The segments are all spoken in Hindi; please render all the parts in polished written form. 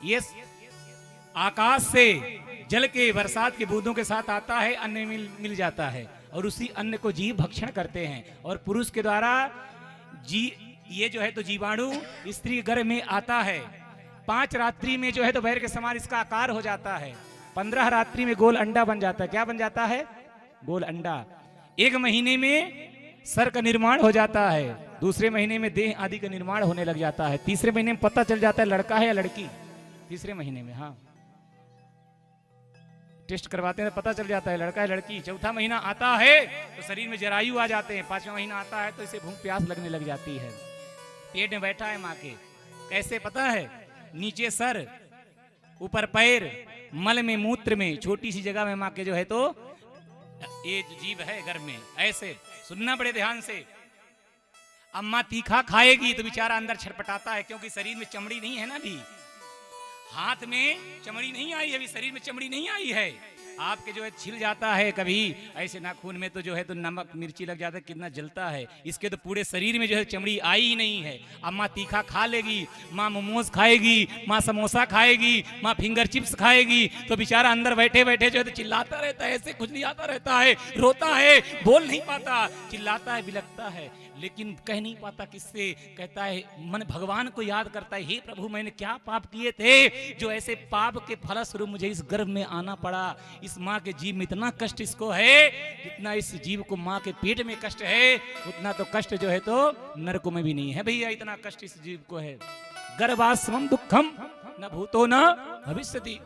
ये आकाश से जल के बरसात के बूंदों के साथ आता है, अन्न मिल जाता है और उसी अन्न को जीव भक्षण करते हैं और पुरुष के द्वारा ये जो है तो जीवाणु स्त्री गर्भ में आता है। 5 रात्रि में जो है तो बैर के समान इसका आकार हो जाता है। 15 रात्रि में गोल अंडा बन जाता है। क्या बन जाता है? गोल अंडा। 1 महीने में सर का निर्माण हो जाता है। दूसरे महीने में देह आदि का निर्माण होने लग जाता है। तीसरे महीने में पता चल जाता है लड़का है या लड़की। तीसरे महीने में, हाँ, टेस्ट करवाते हैं, पता चल जाता है लड़का है लड़की। चौथा महीना आता है तो शरीर में जरायु आ जाते हैं। 5वां महीना आता है तो इसे भूख प्यास लगने लग जाती है। पेट में बैठा है माँ के, कैसे पता है? नीचे सर, ऊपर पैर, मल में मूत्र में, छोटी सी जगह में माँ के जो है तो ये जीव है गर्भ में। ऐसे सुनना बड़े ध्यान से। अम्मा तीखा खाएगी तो बेचारा अंदर छटपटाता है, क्योंकि शरीर में चमड़ी नहीं है ना। अभी हाथ में चमड़ी नहीं आई है, अभी शरीर में चमड़ी नहीं आई है। आपके जो है छिल जाता है कभी ऐसे नाखून में, तो जो है तो नमक मिर्ची लग जाता है, कितना जलता है। इसके तो पूरे शरीर में जो है चमड़ी आई ही नहीं है। अम्मा तीखा खा लेगी, माँ मोमोज खाएगी, माँ समोसा खाएगी, माँ फिंगर चिप्स खाएगी, तो बेचारा अंदर बैठे बैठे जो है तो चिल्लाता रहता है, ऐसे कुछ नहीं आता रहता है, रोता है, बोल नहीं पाता, चिल्लाता है, बिलखता है, लेकिन कह नहीं पाता किससे। कहता है मन भगवान को याद करता है, हे प्रभु मैंने क्या पाप किए थे जो ऐसे पाप के फलस्वरूप मुझे इस गर्भ में आना पड़ा। इस माँ के जीव में इतना कष्ट इसको है, जितना इस जीव को माँ के पेट में कष्ट है उतना तो कष्ट जो है तो नरकों में भी नहीं है भैया, इतना कष्ट इस जीव को है। गर्भास्वम दुखम न भूतो न भविष्यति।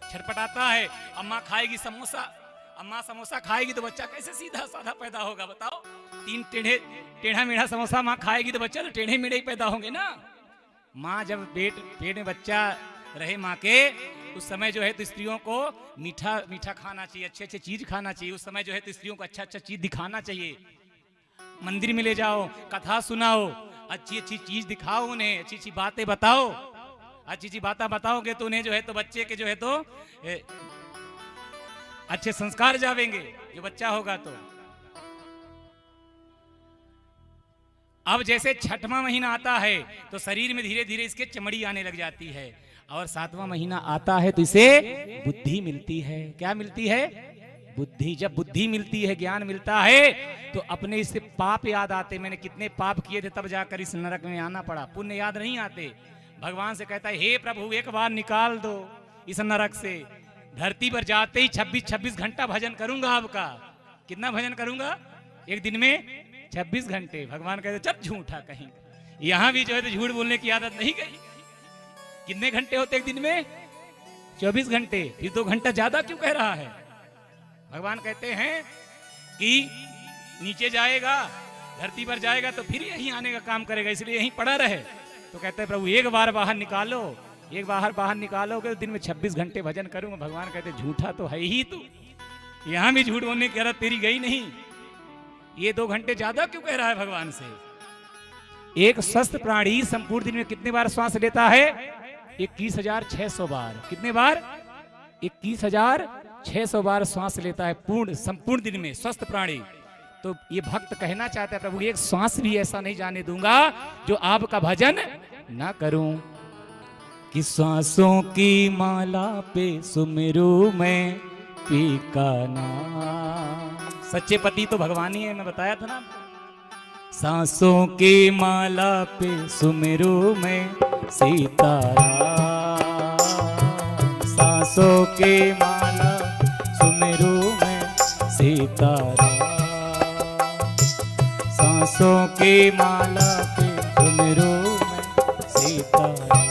छटपटाता है। अम्मा खाएगी समोसा, अम्मा समोसा खाएगी तो बच्चा कैसे सीधा साधा पैदा होगा बताओ? 3 टेढ़ा मेढ़ा समोसा माँ खाएगी तो बच्चा तो टेढ़े मेढ़े ही पैदा होंगे ना। माँ जब पेट में बच्चा रहे माँ के, उस समय जो है तो स्त्रियों को मीठा मीठा खाना चाहिए, अच्छे अच्छे चीज खाना चाहिए। उस समय जो है तो स्त्रियों को अच्छा अच्छा चीज दिखाना चाहिए। मंदिर में ले जाओ, कथा सुनाओ, अच्छी अच्छी चीज दिखाओ उन्हें, अच्छी अच्छी बातें बताओ। अच्छी अच्छी बातें बताओगे तो उन्हें जो है तो बच्चे के जो है तो अच्छे संस्कार जावेंगे जो बच्चा होगा तो। अब जैसे 6वां महीना आता है तो शरीर में धीरे धीरे इसके चमड़ी आने लग जाती है, और 7वां महीना आता है तो इसे बुद्धि मिलती है। क्या मिलती है? बुद्धि। जब बुद्धि मिलती है, ज्ञान मिलता है, तो अपने इससे पाप याद आते। मैंने कितने पाप किए थे तब जाकर इस नरक में आना पड़ा। पुण्य याद नहीं आते। भगवान से कहता है हे प्रभु एक बार निकाल दो इस नरक से। धरती पर जाते ही 26 घंटा भजन करूंगा आपका। कितना भजन करूंगा? एक दिन में 26 घंटे। भगवान कहते चल झूठा कहीं। यहां भी जो है तो झूठ बोलने की आदत नहीं गई। कितने घंटे होते एक दिन में? 24 घंटे। फिर 2 घंटा ज्यादा क्यों कह रहा है? भगवान कहते हैं कि नीचे जाएगा, धरती पर जाएगा तो फिर यहीं आने का काम करेगा, इसलिए यहीं पड़ा रहे। तो कहते हैं प्रभु एक बार बाहर निकालो, एक बाहर निकालोगे तो दिन में 26 घंटे भजन करूंगा। भगवान कहते झूठा तो है ही तू। यहां भी झूठ बोलने की आदत तेरी गई नहीं। ये 2 घंटे ज्यादा क्यों कह रहा है भगवान से? एक स्वस्थ प्राणी संपूर्ण दिन में कितने बार श्वास लेता है? 21,600 बार। कितने बार? 21,600 बार श्वास लेता है संपूर्ण दिन में स्वस्थ प्राणी। तो ये भक्त कहना चाहता है प्रभु एक श्वास भी ऐसा नहीं जाने दूंगा जो आपका भजन ना करूं। कि श्वासों की माला पे सुमिरू मैं पी का नाम। सच्चे पति तो भगवान ही है, मैं बताया था ना। सांसों की माला पे सुमिरू मैं सीताराम। सांसों की माला सुमिरू मैं सीताराम। सांसों की माला पे सुमिरू मैं सीताराम।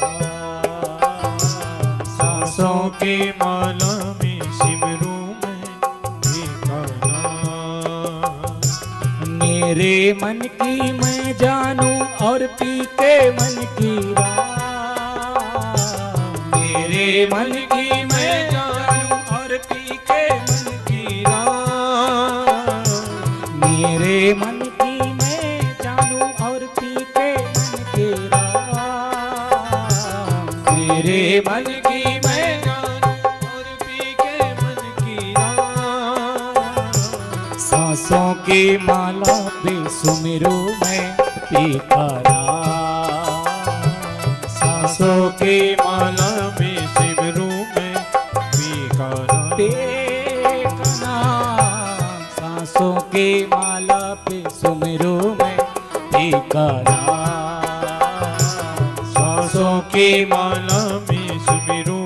सांसों की माला में सिमरू मैं सीताराम। मेरे मन की मैं जानूं और पी के मन की राम। मेरे मन की मैं जानूं और पी के मन की राम। मेरे मन की मैं जानूं और पी के मन की राम। मेरे मन की मैं जानूं और पी के मन की राम। सांसों की माला पे सुमिरू मैं पी का नाम। सांसों की माला में सिमरू में तेका नाम, तेका नाम, सांसों की माला पे सुमिरू में तेका नाम, सांसों की माला में सिमरू